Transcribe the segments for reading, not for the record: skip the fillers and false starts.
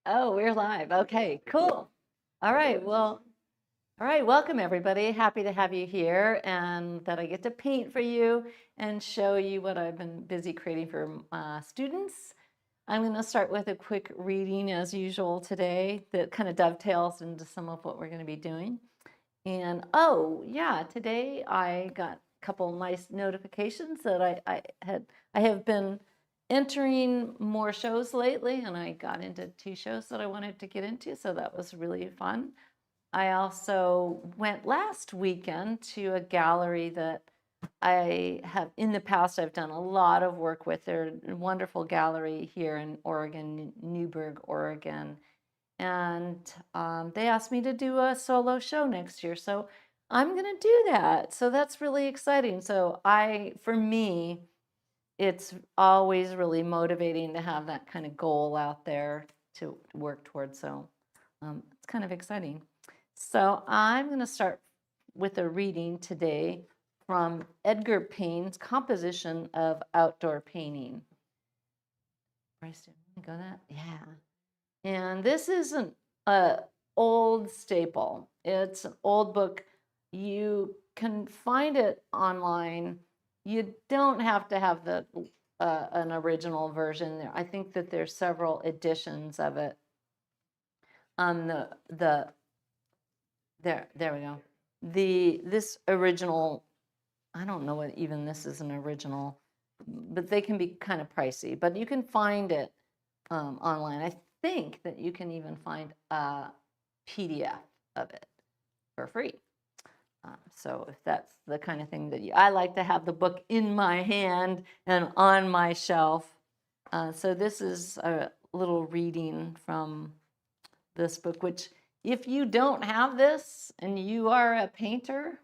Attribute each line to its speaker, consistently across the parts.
Speaker 1: Oh, we're live. Okay, cool. All right, well, all right, welcome everybody. Happy to have you here and that I get to paint for you and show you what I've been busy creating for students. I'm going to start with a quick reading as usual today that kind of dovetails into some of what we're going to be doing. And oh, yeah, today I got a couple nice notifications that I have been entering more shows lately, and I got into 2 shows that I wanted to get into, so that was really fun. I also went last weekend to a gallery that I have in the past I've done a lot of work with. They're a wonderful gallery here in Oregon, Newberg, Oregon. And they asked me to do a solo show next year. So I'm going to do that. So that's really exciting. So for me, it's always really motivating to have that kind of goal out there to work towards. So it's kind of exciting. So I'm going to start with a reading today from Edgar Payne's Composition of Outdoor Painting. Bryce, did you go that? Yeah. And this isn't an old staple. It's an old book. You can find it online. You don't have to have an original version there. I think that there's several editions of it. There we go. This original, I don't know what even this is an original, but they can be kind of pricey. But you can find it online. I think that you can even find a PDF of it for free. So if that's the kind of thing that I like to have the book in my hand and on my shelf. So this is a little reading from this book, which if you don't have this and you are a painter,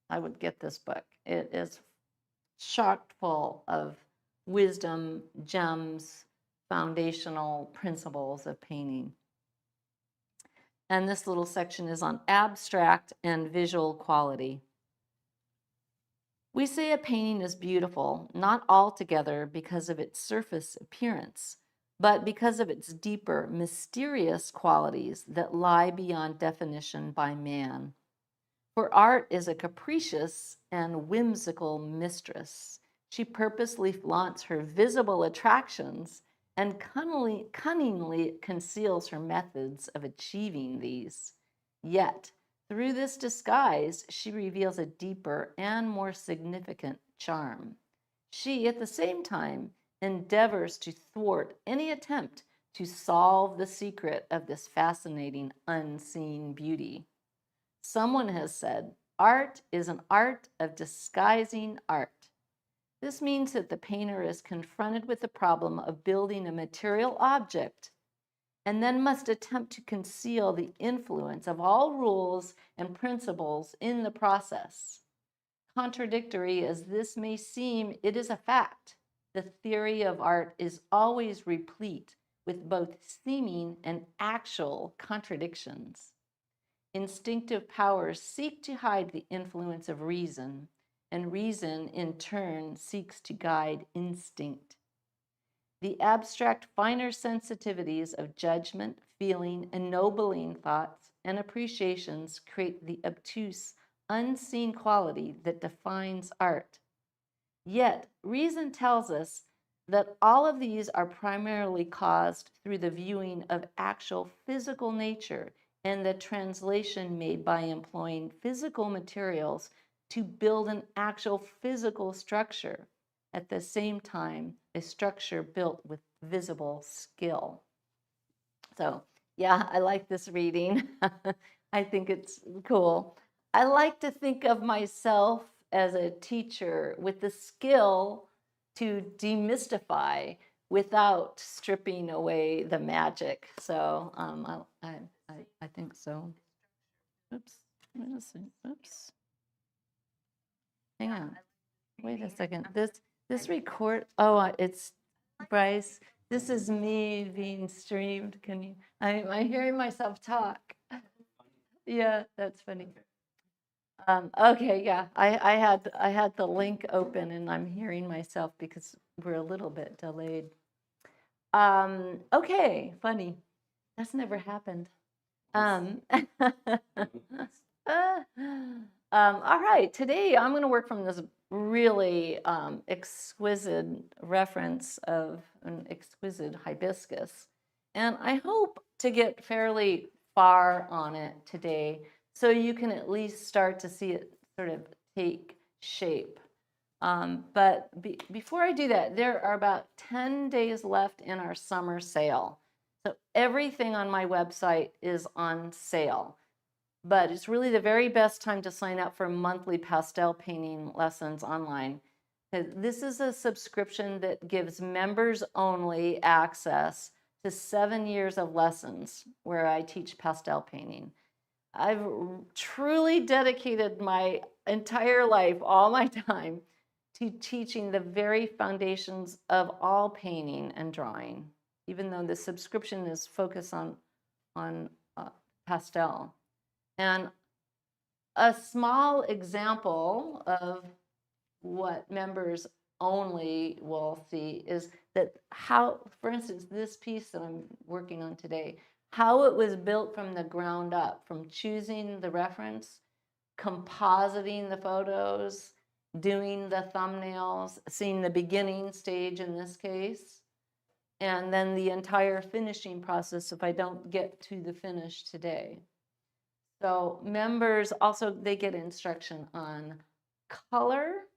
Speaker 1: I would get this book. It is chock full of wisdom, gems, foundational principles of painting. And this little section is on abstract and visual quality. We say a painting is beautiful, not altogether because of its surface appearance, but because of its deeper, mysterious qualities that lie beyond definition by man. For art is a capricious and whimsical mistress. She purposely flaunts her visible attractions and cunningly conceals her methods of achieving these. Yet, through this disguise, she reveals a deeper and more significant charm. She, at the same time, endeavors to thwart any attempt to solve the secret of this fascinating unseen beauty. Someone has said, art is an art of disguising art. This means that the painter is confronted with the problem of building a material object and then must attempt to conceal the influence of all rules and principles in the process. Contradictory as this may seem, it is a fact. The theory of art is always replete with both seeming and actual contradictions. Instinctive powers seek to hide the influence of reason, and reason in turn seeks to guide instinct. The abstract finer sensitivities of judgment, feeling, ennobling thoughts and appreciations create the obtuse, unseen quality that defines art. Yet, reason tells us that all of these are primarily caused through the viewing of actual physical nature and the translation made by employing physical materials to build an actual physical structure, at the same time, a structure built with visible skill. So, yeah, I like this reading. I think it's cool. I like to think of myself as a teacher with the skill to demystify without stripping away the magic. So I think so. Oops, wait a second. Oops. Hang on. Wait a second. This record. Oh, it's Bryce. This is me being streamed. Can you? I'm hearing myself talk. Yeah, that's funny. Okay, yeah. I had the link open and I'm hearing myself because we're a little bit delayed. Okay, funny. That's never happened. Uh, all right, today I'm going to work from this really exquisite reference of an exquisite hibiscus. And I hope to get fairly far on it today so you can at least start to see it sort of take shape. But before I do that, there are about 10 days left in our summer sale. So everything on my website is on sale, but it's really the very best time to sign up for monthly pastel painting lessons online. This is a subscription that gives members only access to 7 years of lessons where I teach pastel painting. I've truly dedicated my entire life, all my time, to teaching the very foundations of all painting and drawing, even though the subscription is focused on pastel. And a small example of what members only will see is that how, for instance, this piece that I'm working on today, how it was built from the ground up, from choosing the reference, compositing the photos, doing the thumbnails, seeing the beginning stage in this case, and then the entire finishing process if I don't get to the finish today. So members also, they get instruction on color,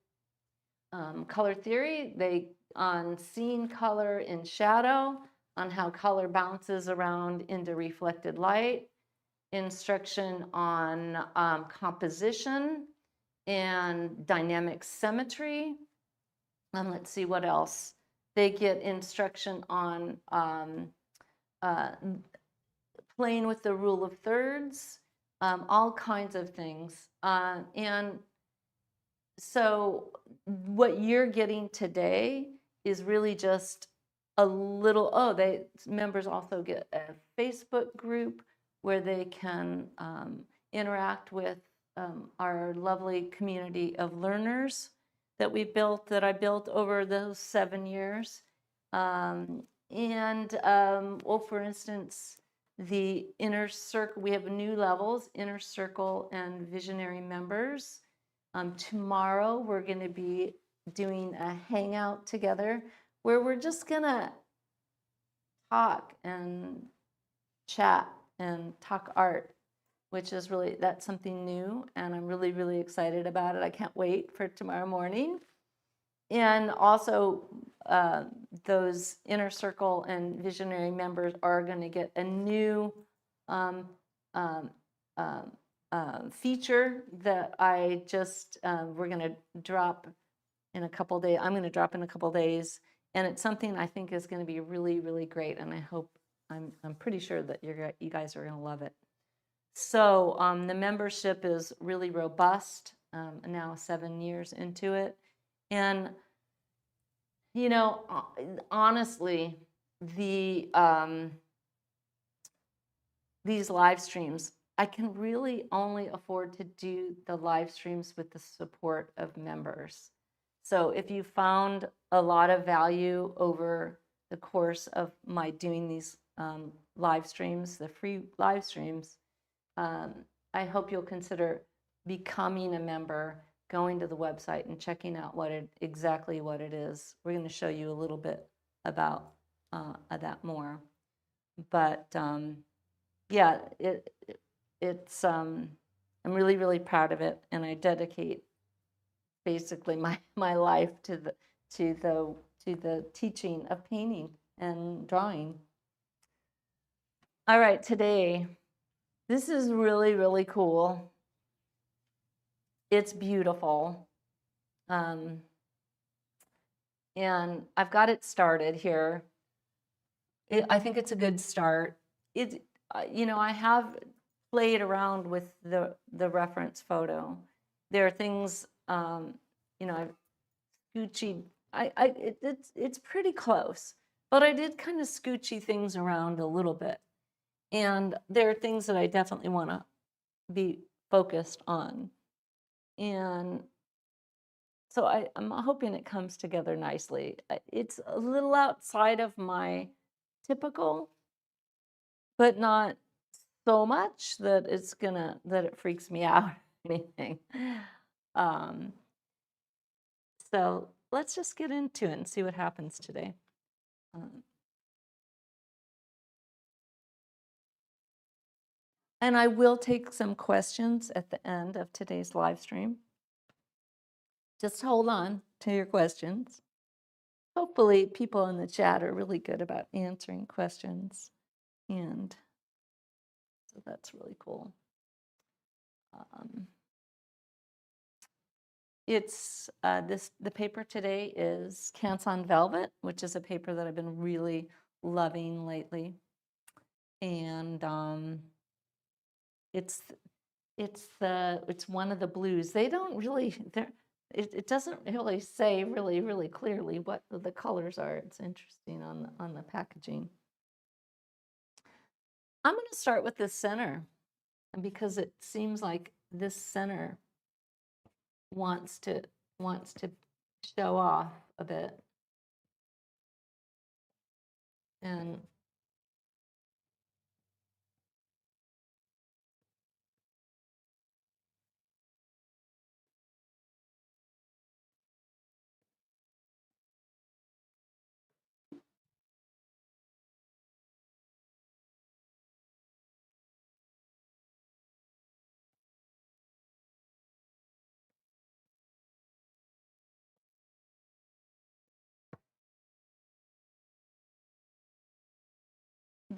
Speaker 1: color theory, on seeing color in shadow, on how color bounces around into reflected light, instruction on composition and dynamic symmetry. Let's see what else. They get instruction on uh, playing with the rule of thirds, all kinds of things. And so what you're getting today is really just a little, members also get a Facebook group where they can interact with our lovely community of learners that I built over those 7 years. Well, for instance, the inner circle, we have new levels, inner circle and visionary members. Tomorrow, we're going to be doing a hangout together where we're just going to talk and chat and talk art, which is really, that's something new. And I'm really, really excited about it. I can't wait for tomorrow morning. And also, those inner circle and visionary members are going to get a new feature that I just, we're going to drop in a couple days. I'm going to drop in a couple days, and it's something I think is going to be really, really great. And I hope, I'm pretty sure that you guys are going to love it. So the membership is really robust. Now 7 years into it, and you know, honestly, these live streams, I can really only afford to do the live streams with the support of members. So if you found a lot of value over the course of my doing these live streams, the free live streams, I hope you'll consider becoming a member, going to the website and checking out exactly what it is. We're going to show you a little bit about that more. But yeah, it's I'm really, really proud of it, and I dedicate basically my life to the teaching of painting and drawing. All right, today, this is really, really cool. It's beautiful. And I've got it started here. I think it's a good start. I have played around with the reference photo. There are things, I've scoochy. It's pretty close, but I did kind of scoochy things around a little bit. And there are things that I definitely want to be focused on. And so I'm hoping it comes together nicely. It's a little outside of my typical, but not so much that that it freaks me out or anything. Um, so let's just get into it and see what happens today. Um, and I will take some questions at the end of today's live stream. Just hold on to your questions. Hopefully people in the chat are really good about answering questions, and so that's really cool. The paper today is Canson Velvet, which is a paper that I've been really loving lately, and it's one of the blues. They don't really it doesn't really say really clearly what the colors are. It's interesting on the packaging. I'm going to start with the center, because it seems like this center wants to show off a bit. And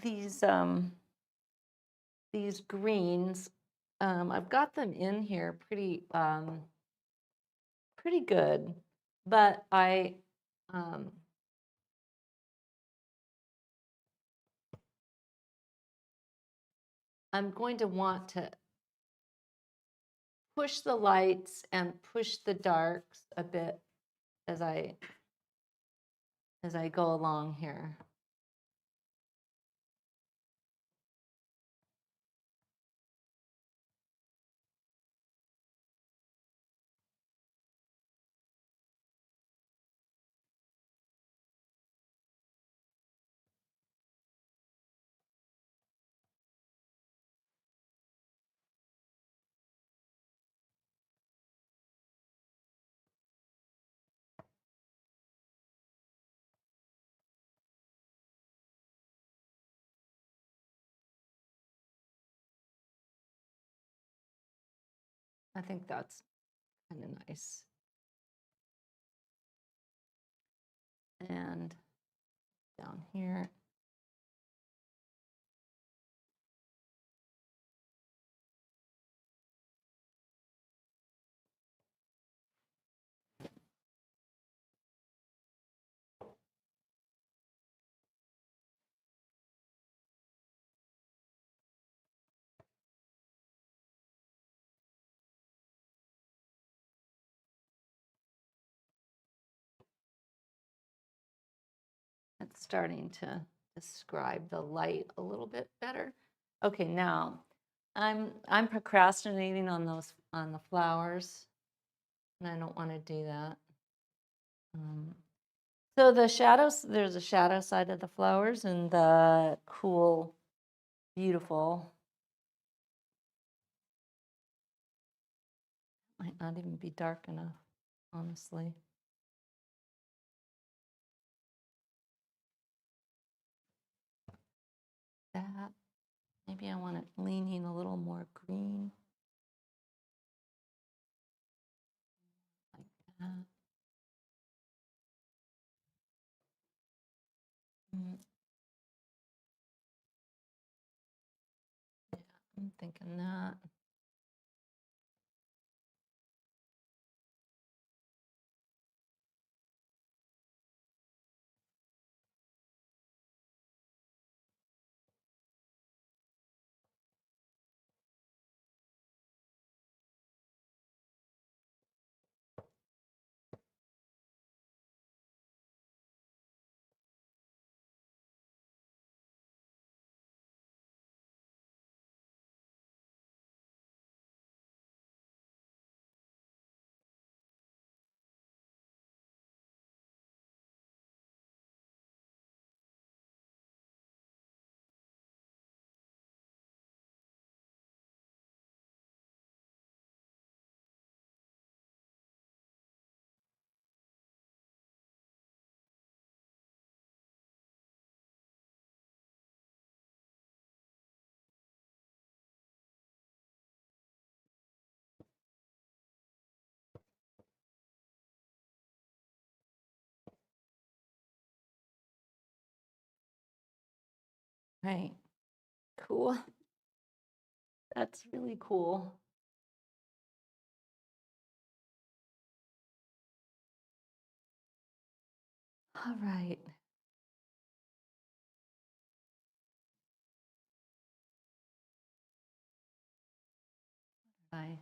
Speaker 1: these greens, I've got them in here pretty good, but I'm going to want to push the lights and push the darks a bit as I go along here. I think that's kind of nice. And down here. It's starting to describe the light a little bit better. Okay, now I'm procrastinating on the flowers, and I don't want to do that. So the shadows, there's a shadow side of the flowers and the cool, beautiful. Might not even be dark enough, honestly. That, maybe I want it leaning a little more green. Like that. Yeah, I'm thinking that. Right. Cool. That's really cool. All right. I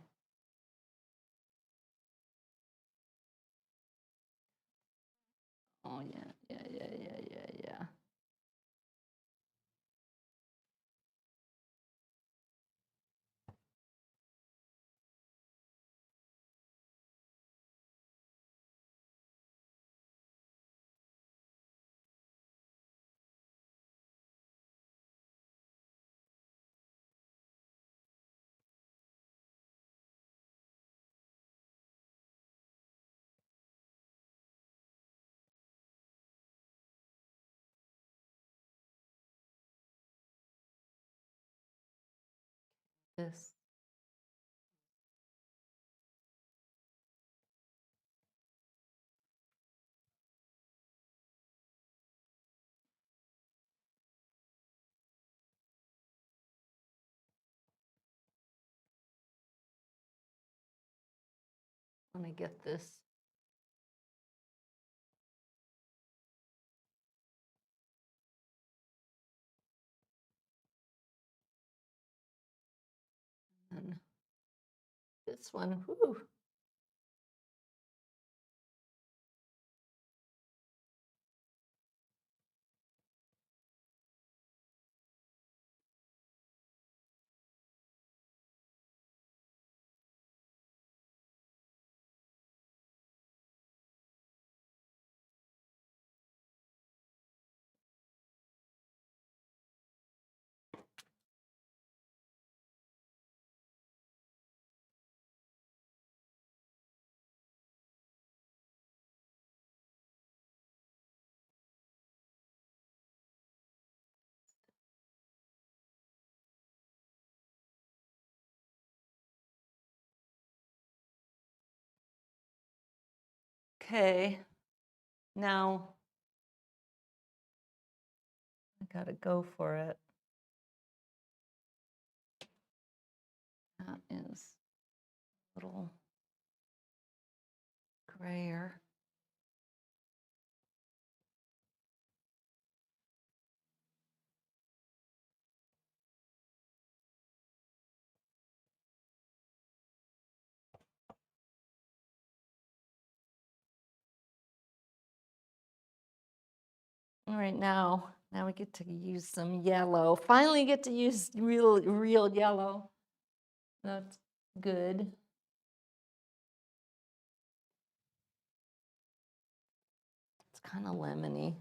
Speaker 1: Oh yeah, yeah, yeah, yeah, yeah, yeah. This. Let me get this. And this one. Whew. Okay. Now I gotta go for it. That is a little grayer. All right, now we get to use some yellow. Finally get to use real yellow. That's good. It's kind of lemony.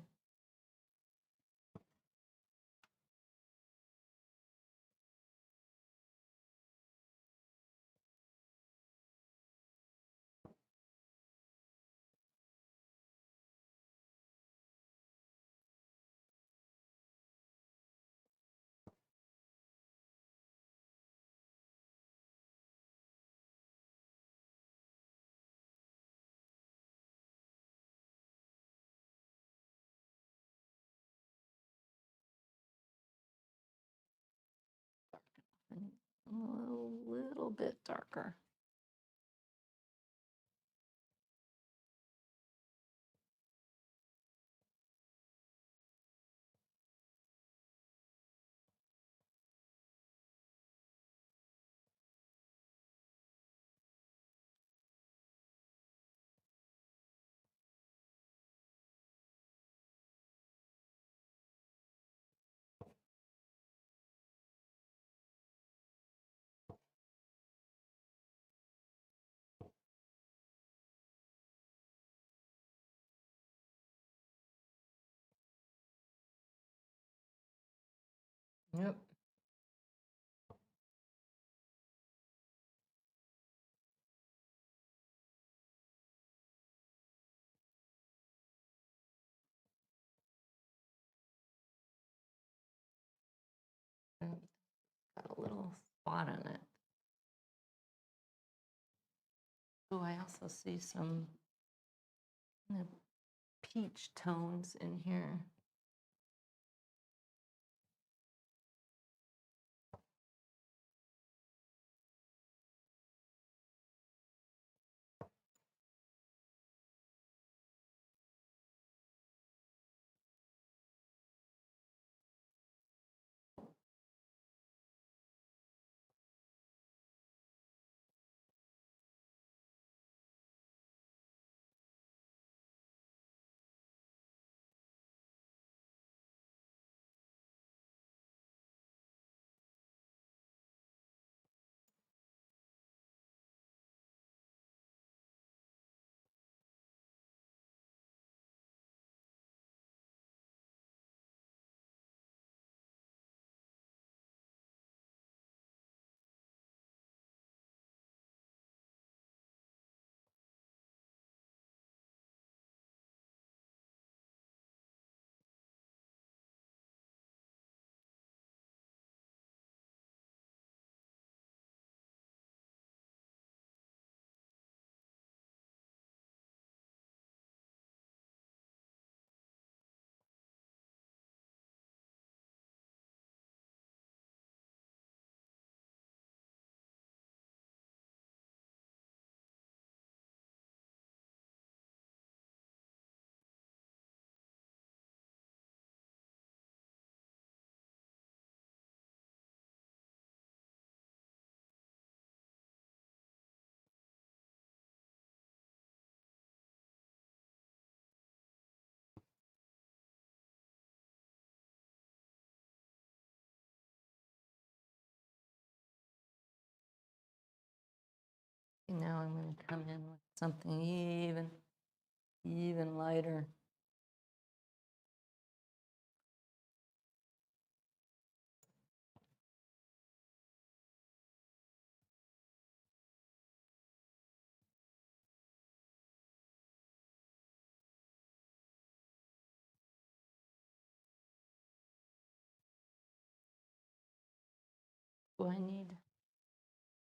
Speaker 1: And a little bit darker. Yep. And got a little spot on it. Oh, I also see some peach tones in here. Okay, now I'm going to come in with something even lighter. Do I need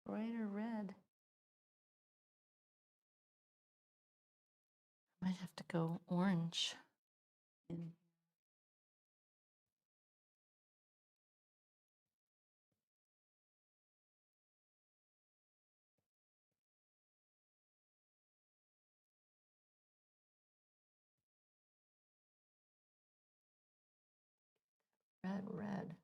Speaker 1: brighter red? I might have to go orange. Red.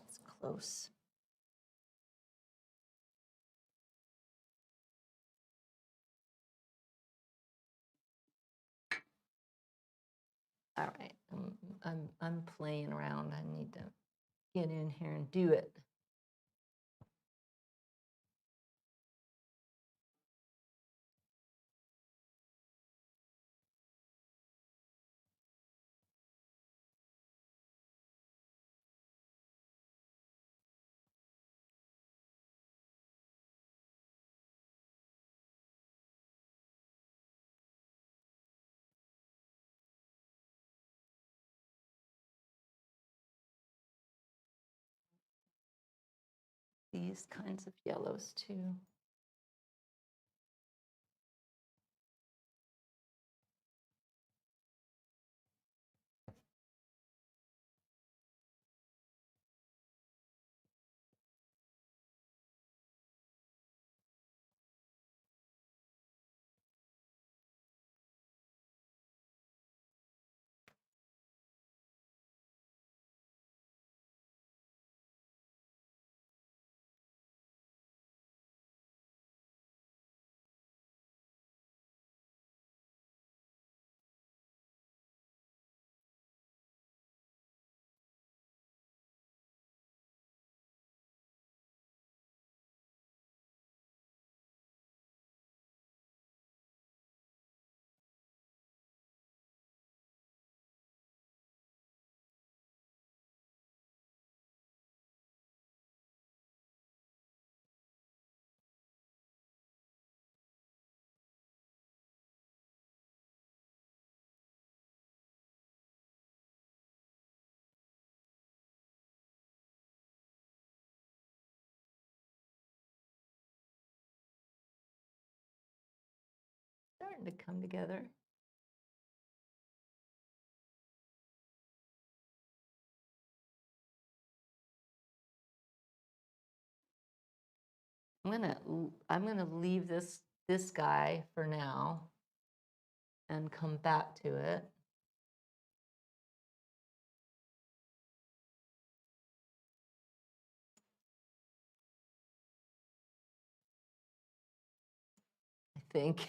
Speaker 1: It's close. All right, I'm playing around. I need to get in here and do it. These kinds of yellows too. Starting to come together. I'm gonna leave this guy for now and come back to it. I think.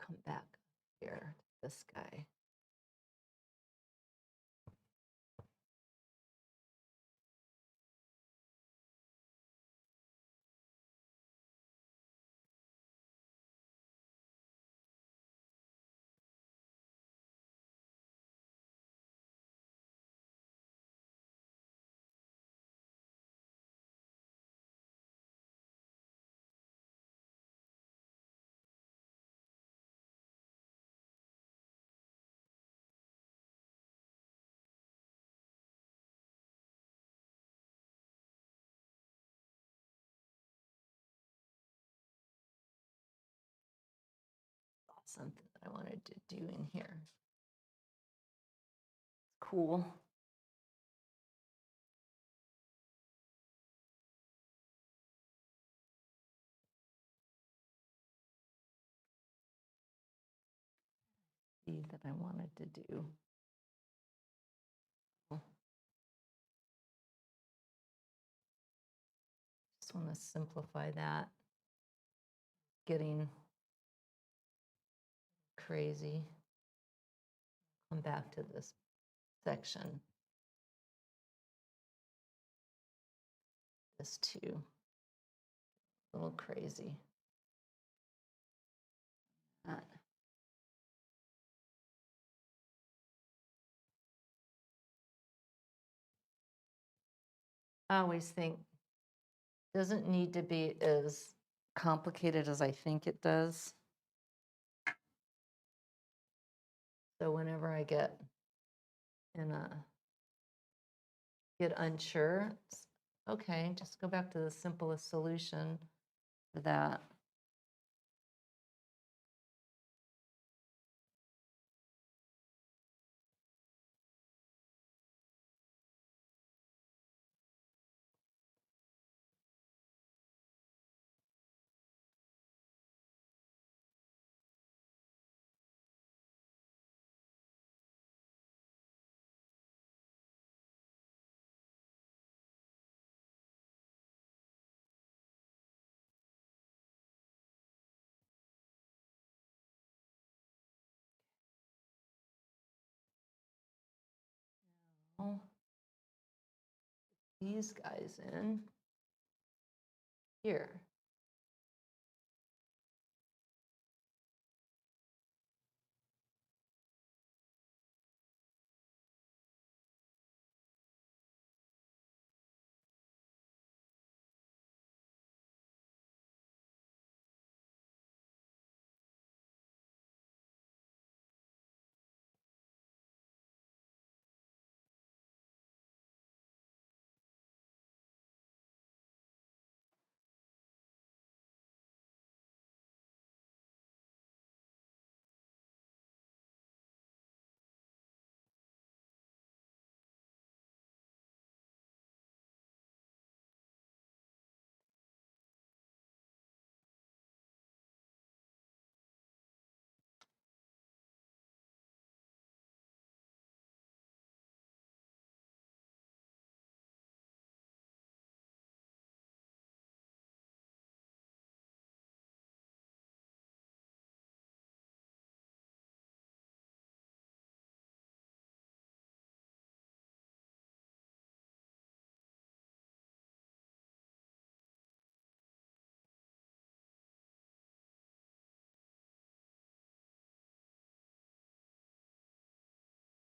Speaker 1: Come back here, this guy. something that I wanted to do in here. Cool. That I wanted to do. Just want to simplify that. Getting crazy. Come back to this section. This too. A little crazy. That. I always think it doesn't need to be as complicated as I think it does. So whenever I get unsure, okay, just go back to the simplest solution for that. These guys in here.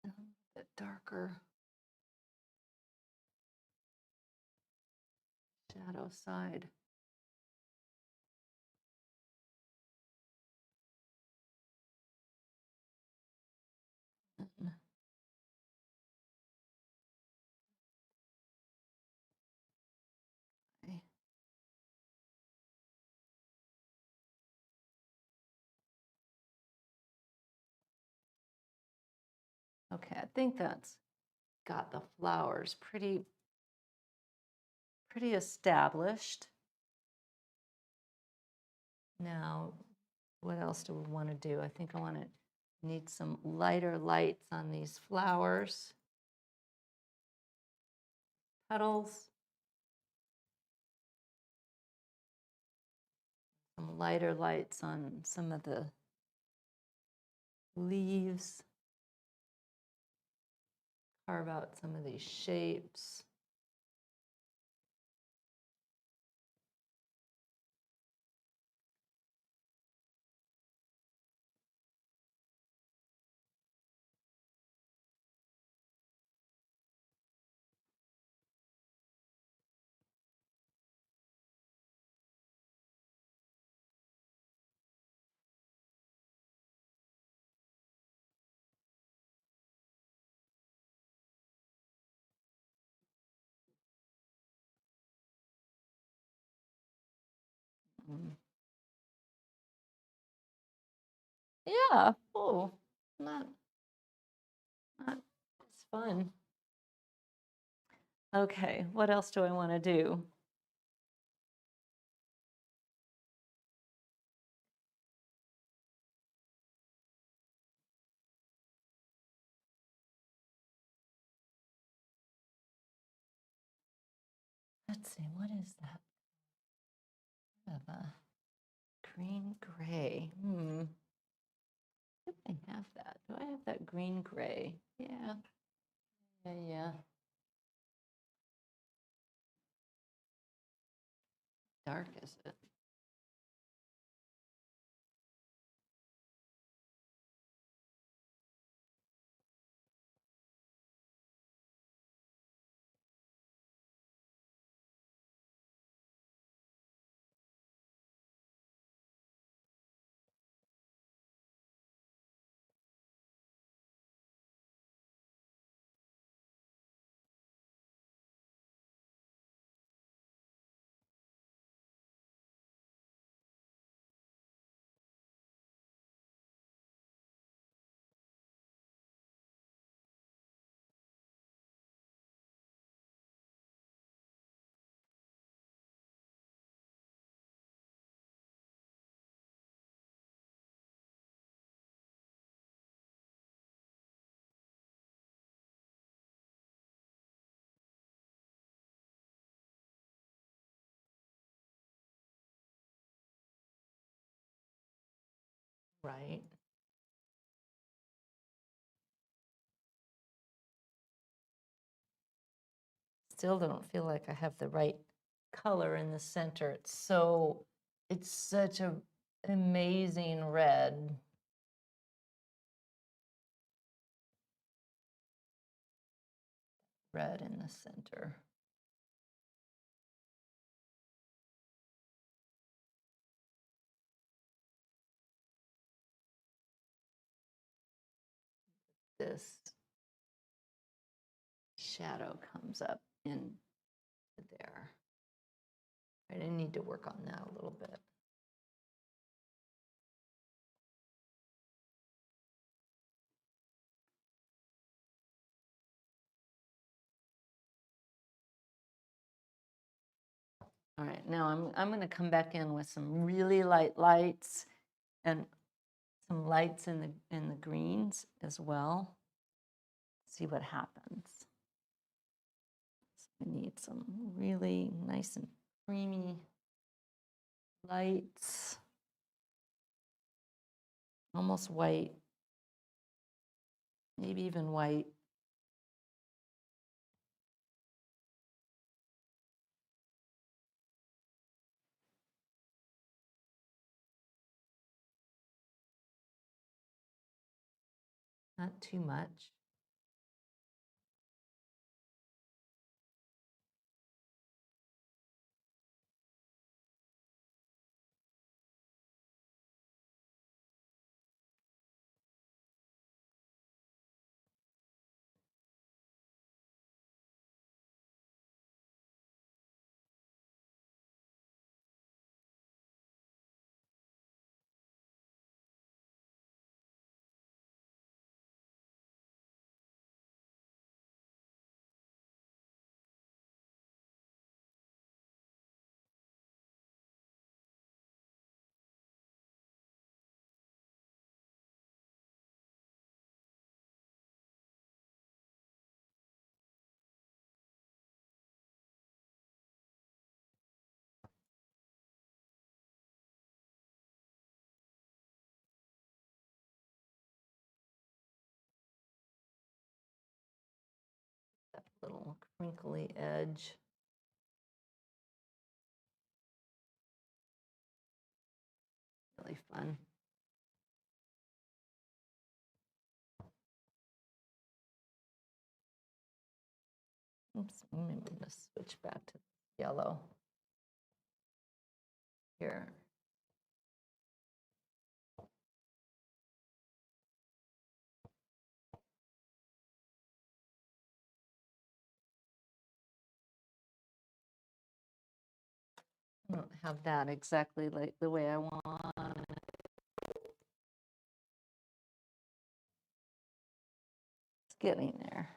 Speaker 1: A bit darker shadow side. Okay, I think that's got the flowers pretty established. Now, what else do we want to do? I think I need some lighter lights on these flowers. Petals. Some lighter lights on some of the leaves. Carve out some of these shapes. Yeah. Oh, not it's fun. Okay, what else do I want to do? Let's see, what is that? Of a green gray. I have that. Do I have that green gray? Yeah. Yeah. Dark is it? Right. Still don't feel like I have the right color in the center. It's such a amazing red. Red in the center. This shadow comes up into there. I need to work on that a little bit. All right, now I'm going to come back in with some really light lights and some lights in the greens as well. See what happens. So I need some really nice and creamy lights, almost white, maybe even white. Not too much. That little crinkly edge. Really fun. Oops, I'm going to switch back to yellow here. I don't have that exactly like the way I want. getting there.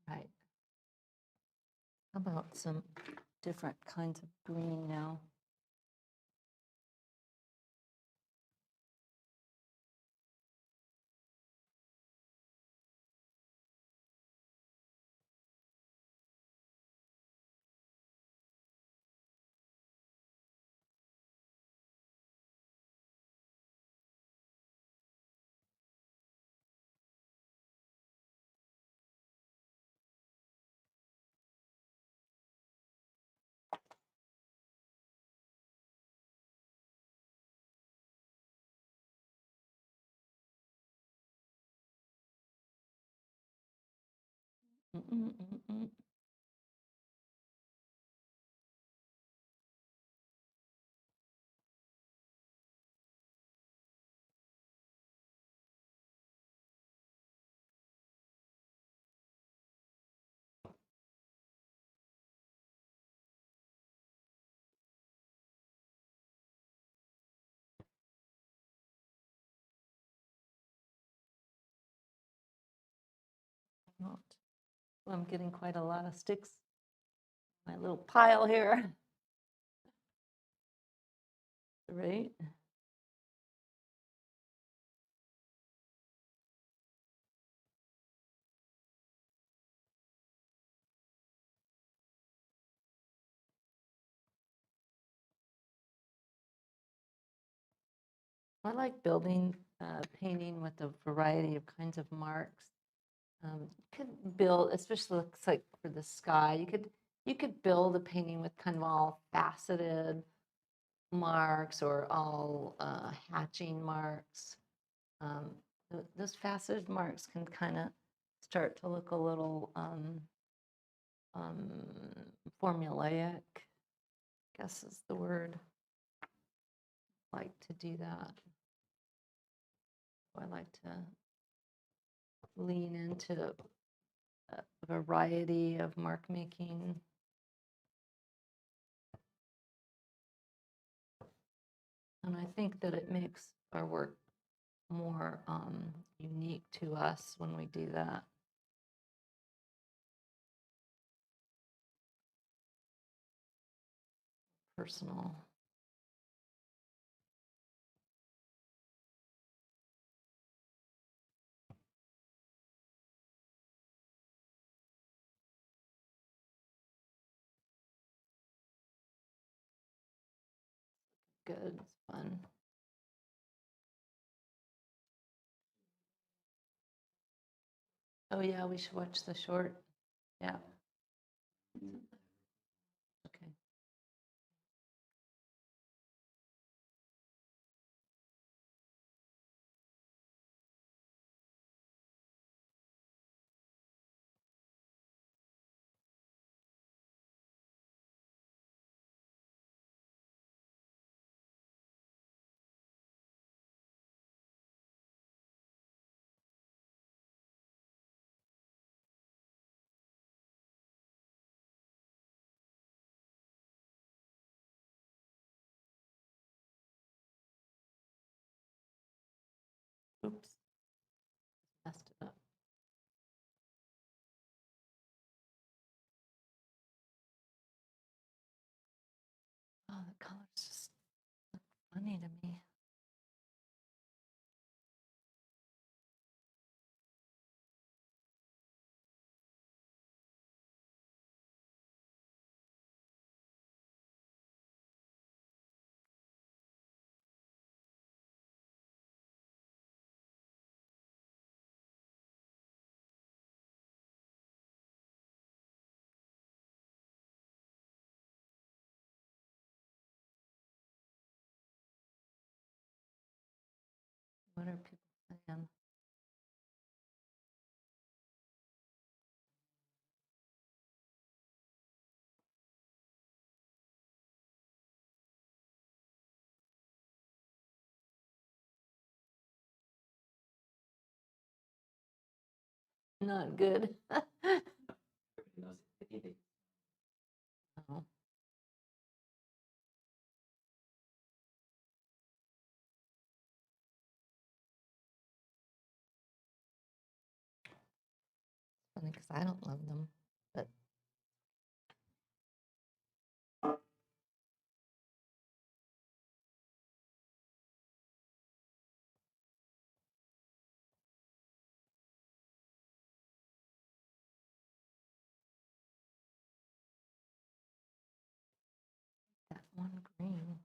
Speaker 1: Right. How about some different kinds of green now? Mm-mm-mm-mm. Not. Well, I'm getting quite a lot of sticks. My little pile here. Right? I like building, painting with a variety of kinds of marks. You could build, especially looks like for the sky, you could build a painting with kind of all faceted marks or all hatching marks. Those faceted marks can kind of start to look a little um, formulaic, I guess is the word. Like to do that. I like to lean into a variety of mark making. And I think that it makes our work more unique to us when we do that. Personal. Good, it's fun. Oh yeah, we should watch the short. Yeah. Okay. Oops. Messed it up. Oh, the colors just look funny to me. What are people saying? Not good. Oh. Funny because I don't love them, but that one green.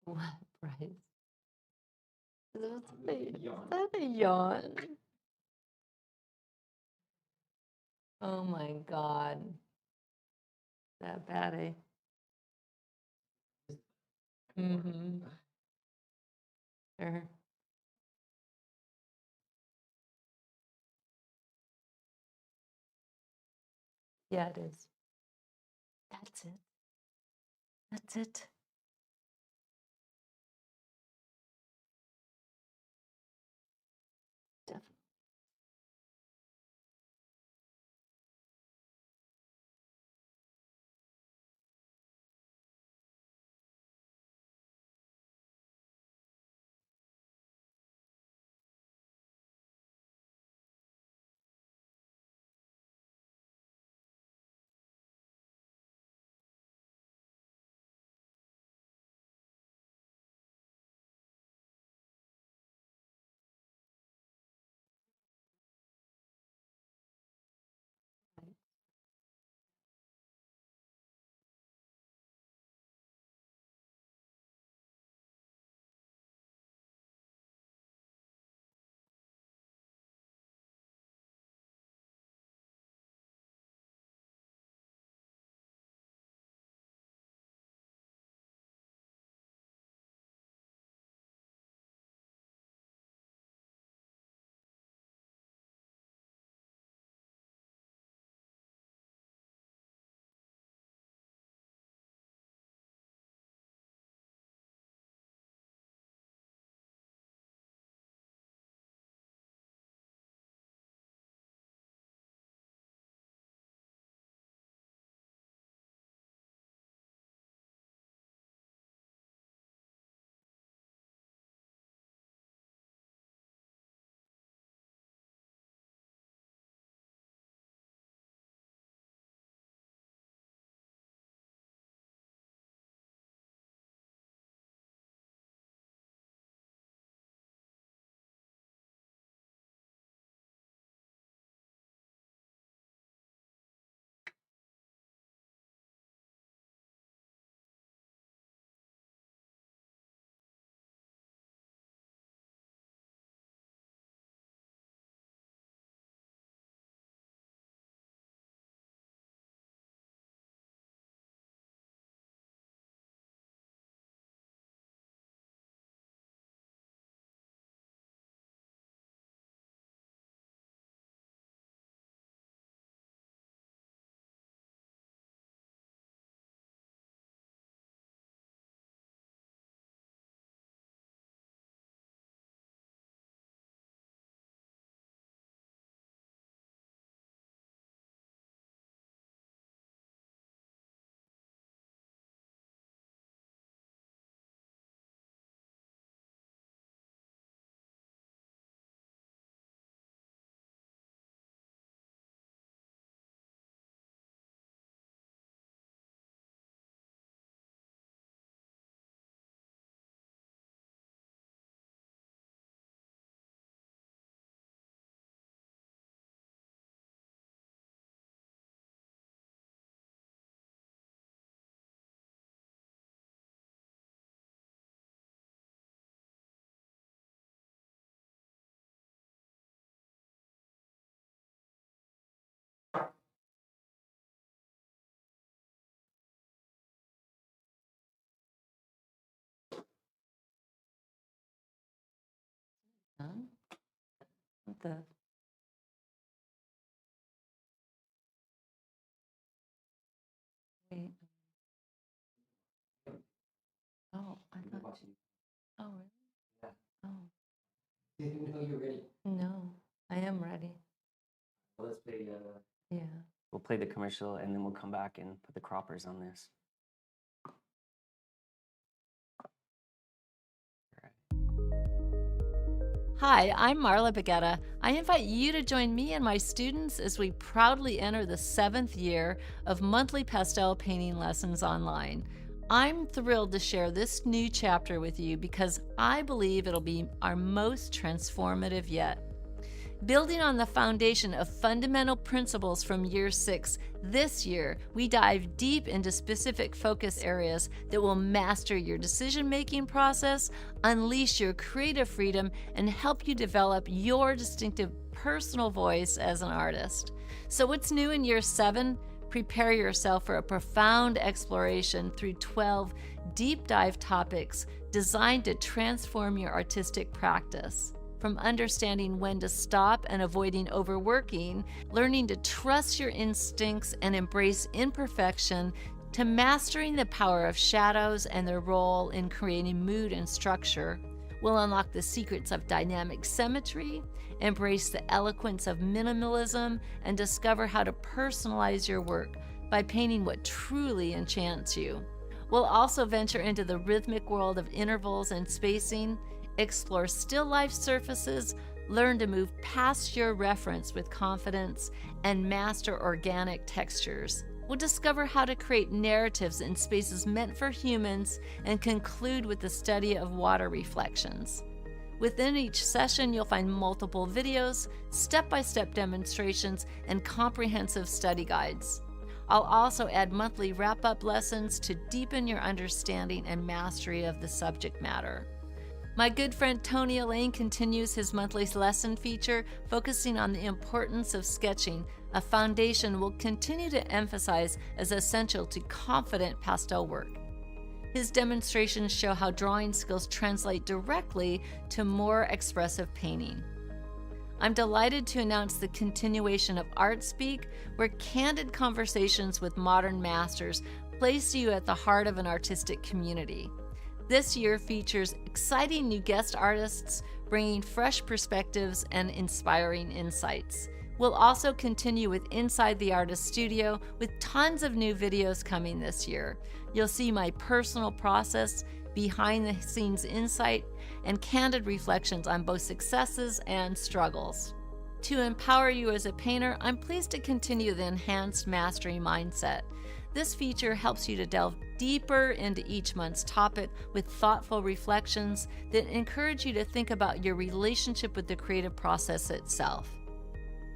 Speaker 1: What, Bryce? Is that a yawn? Oh my God. That bad, eh? Mm-hmm. Sure. Yeah, it is. That's it. That's it. Definitely. Huh? What the? Wait. Oh, I thought. Oh, really? Oh. Didn't know you were ready. No, I am ready. Well, let's play. Yeah.
Speaker 2: We'll play the commercial and then we'll come back and put the croppers on this.
Speaker 1: Hi, I'm Marla Baguetta. I invite you to join me and my students as we proudly enter the 7th year of monthly pastel painting lessons online. I'm thrilled to share this new chapter with you because I believe it'll be our most transformative yet. Building on the foundation of fundamental principles from year 6, this year we dive deep into specific focus areas that will master your decision-making process, unleash your creative freedom, and help you develop your distinctive personal voice as an artist. So what's new in year 7? Prepare yourself for a profound exploration through 12 deep dive topics designed to transform your artistic practice. From understanding when to stop and avoiding overworking, learning to trust your instincts and embrace imperfection, to mastering the power of shadows and their role in creating mood and structure, we'll unlock the secrets of dynamic symmetry, embrace the eloquence of minimalism, and discover how to personalize your work by painting what truly enchants you. We'll also venture into the rhythmic world of intervals and spacing, explore still life surfaces, learn to move past your reference with confidence, and master organic textures. We'll discover how to create narratives in spaces meant for humans and conclude with the study of water reflections. Within each session, you'll find multiple videos, step-by-step demonstrations, and comprehensive study guides. I'll also add monthly wrap-up lessons to deepen your understanding and mastery of the subject matter. My good friend Tony Elaine continues his monthly lesson feature, focusing on the importance of sketching, a foundation we'll continue to emphasize as essential to confident pastel work. His demonstrations show how drawing skills translate directly to more expressive painting. I'm delighted to announce the continuation of Art Speak, where candid conversations with modern masters place you at the heart of an artistic community. This year features exciting new guest artists bringing fresh perspectives and inspiring insights. We'll also continue with Inside the Artist Studio with tons of new videos coming this year. You'll see my personal process, behind the scenes insight, and candid reflections on both successes and struggles. To empower you as a painter, I'm pleased to continue the Enhanced Mastery Mindset. This feature helps you to delve deeper into each month's topic with thoughtful reflections that encourage you to think about your relationship with the creative process itself.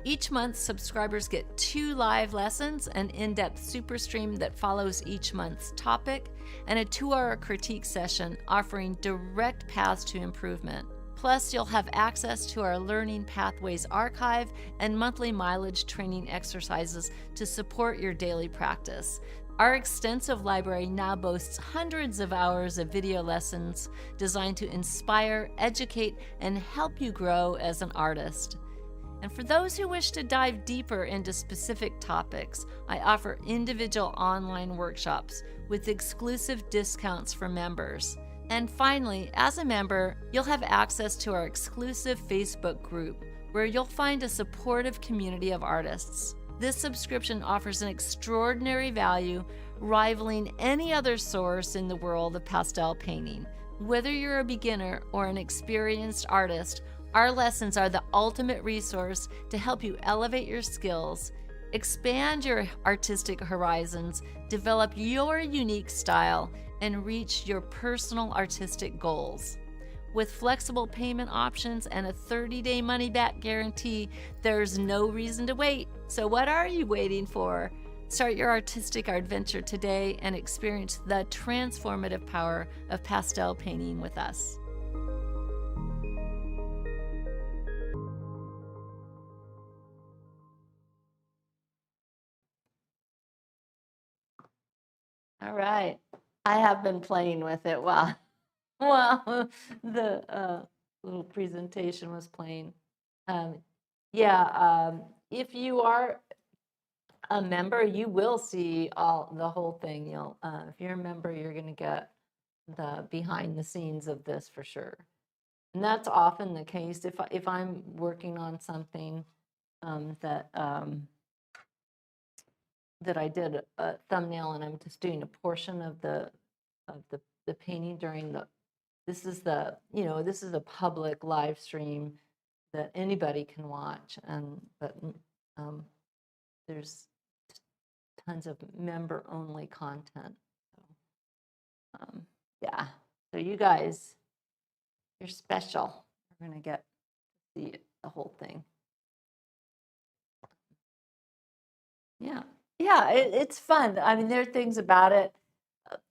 Speaker 1: Each month, subscribers get 2 live lessons, an in-depth super stream that follows each month's topic, and a 2-hour critique session offering direct paths to improvement. Plus, you'll have access to our Learning Pathways archive and monthly mileage training exercises to support your daily practice. Our extensive library now boasts hundreds of hours of video lessons designed to inspire, educate, and help you grow as an artist. And for those who wish to dive deeper into specific topics, I offer individual online workshops with exclusive discounts for members. And finally, as a member, you'll have access to our exclusive Facebook group, where you'll find a supportive community of artists. This subscription offers an extraordinary value, rivaling any other source in the world of pastel painting. Whether you're a beginner or an experienced artist, our lessons are the ultimate resource to help you elevate your skills, expand your artistic horizons, develop your unique style, and reach your personal artistic goals. With flexible payment options and a 30-day money-back guarantee, there's no reason to wait. So what are you waiting for? Start your artistic adventure today and experience the transformative power of pastel painting with us. All right. I have been playing with it while the little presentation was playing. If you are a member, you will see the whole thing. If you're a member, you're going to get the behind the scenes of this for sure. And that's often the case if I'm working on something that I did a thumbnail and I'm just doing a portion of the painting during this is a public live stream that anybody can watch, but there's tons of member only content. So, so you guys, you're special. We're gonna get to see the whole thing. Yeah. Yeah, it's fun. I mean, there are things about it.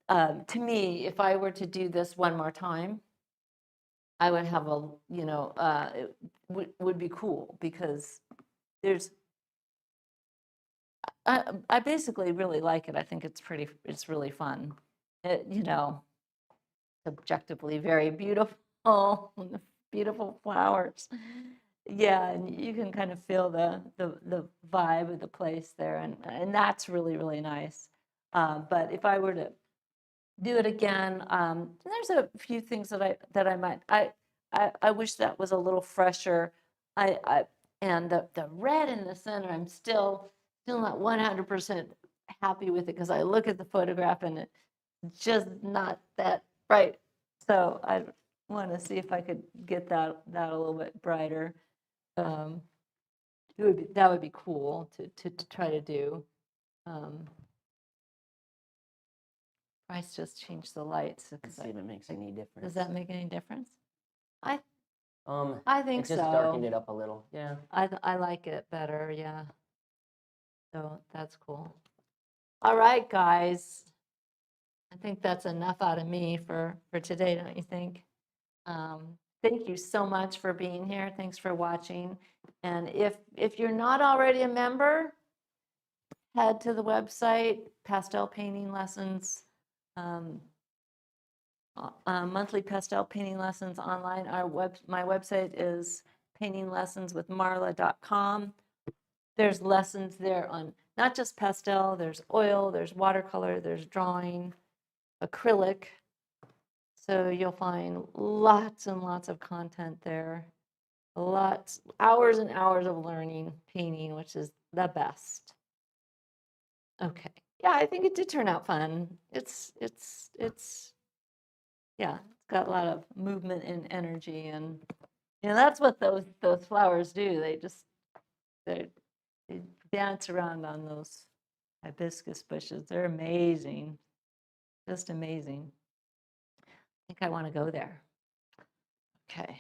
Speaker 1: To me, if I were to do this one more time, I would have a, it would be cool because there's, I basically really like it. I think it's really fun. Subjectively very beautiful, beautiful flowers. Yeah, and you can kind of feel the vibe of the place there, and that's really, really nice. But if I were to do it again, there's a few things that I might, I wish that was a little fresher. I and the red in the center, I'm still not 100% happy with it because I look at the photograph and it's just not that bright. So I want to see if I could get that a little bit brighter. Um, that would be cool to try to do. Price just changed the lights.
Speaker 2: Let's see if it makes any difference.
Speaker 1: Does that make any difference? I
Speaker 2: Um,
Speaker 1: I think
Speaker 2: it just
Speaker 1: so.
Speaker 2: darkened it up a little. Yeah.
Speaker 1: I like it better. Yeah. So that's cool. All right, guys. I think that's enough out of me for today, don't you think? Thank you so much for being here. Thanks for watching. And if you're not already a member, head to the website, Pastel Painting Lessons, monthly pastel painting lessons online. My website is paintinglessonswithmarla.com. There's lessons there on not just pastel, there's oil, there's watercolor, there's drawing, acrylic. So you'll find lots and lots of content there. Hours and hours of learning painting, which is the best. Okay. Yeah, I think it did turn out fun. Yeah, it's got a lot of movement and energy, and that's what those flowers do. They dance around on those hibiscus bushes. They're amazing, just amazing. I think I want to go there. Okay.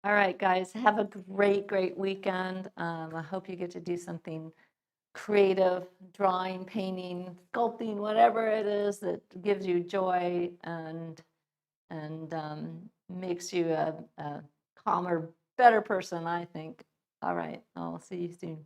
Speaker 1: All right, guys, have a great weekend. I hope you get to do something creative, drawing, painting, sculpting, whatever it is that gives you joy and makes you a calmer, better person, I think. All right, I'll see you soon.